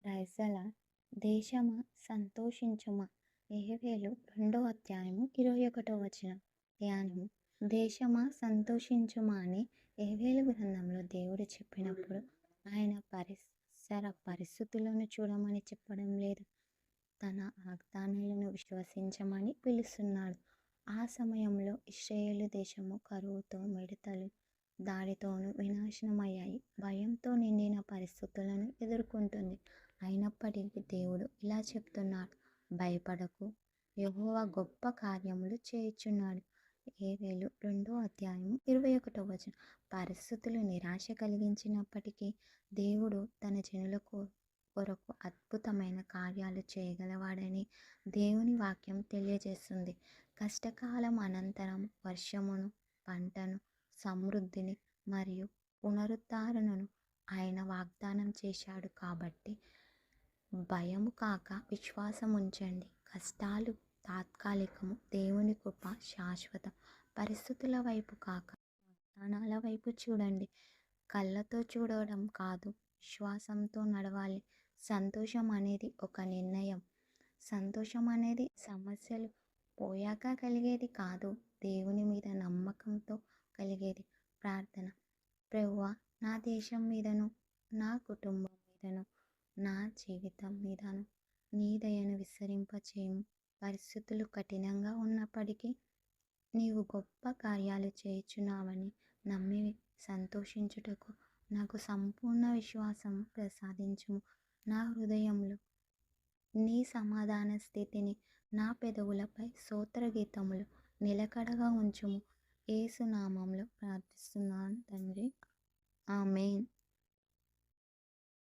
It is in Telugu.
ప్రైజల దేశమా సంతోషించుమా. యెహెవేలు 2 అధ్యాయము 21 వచనం. ధ్యానము. దేశమా సంతోషించుమా అని యెహెవేలు గ్రంథంలో దేవుడు చెప్పినప్పుడు ఆయన పరిసర పరిస్థితులను చూడమని చెప్పడం లేదు. తన వాగ్దానాలను విశ్వసించమని పిలుస్తున్నాడు. ఆ సమయంలో ఇశ్రాయేలు దేశము కరువుతో, మిడతలు దాడితోనూ వినాశనమయ్యాయి. భయంతో నిండిన పరిస్థితులను ఎదుర్కొంటుంది. అయినప్పటికీ దేవుడు ఇలా చెప్తున్నాడు, భయపడకు, యెహోవా గొప్ప కార్యములు చేయుచున్నాడు. యెహెవేలు 2 అధ్యాయము 21 వచనం. పరిస్థితులు నిరాశ కలిగించినప్పటికీ దేవుడు తన జనుల కొరకు అద్భుతమైన కార్యాలు చేయగలవాడని దేవుని వాక్యం తెలియజేస్తుంది. కష్టకాలం అనంతరం వర్షమును, పంటను, సమృద్ధిని మరియు పునరుద్ధరణను ఆయన వాగ్దానం చేశాడు. కాబట్టి భయము కాక విశ్వాసం ఉంచండి. కష్టాలు తాత్కాలికము, దేవుని కృప శాశ్వతం. పరిస్థితుల వైపు కాక వాగ్దానాల వైపు చూడండి. కళ్ళతో చూడడం కాదు, విశ్వాసంతో నడవాలి. సంతోషం అనేది ఒక నిర్ణయం. సంతోషం అనేది సమస్యలు పోయాక కలిగేది కాదు, దేవుని మీద నమ్మకంతో కలిగేది. ప్రార్థన. ప్రభువా, నా దేశం మీదను, నా కుటుంబం మీదను, నా జీవితం మీదను నీ దయను విస్తరింపచేయము. పరిస్థితులు కఠినంగా ఉన్నప్పటికీ నీవు గొప్ప కార్యాలు చేయుచున్నావని నమ్మి సంతోషించుటకు నాకు సంపూర్ణ విశ్వాసము ప్రసాదించుము. నా హృదయంలో నీ సమాధాన స్థితిని, నా పెదవులపై స్తోత్రగీతములు నిలకడగా ఉంచుము. యేసు నామములో ప్రార్థిస్తున్నాను తండ్రి. ఆమేన్.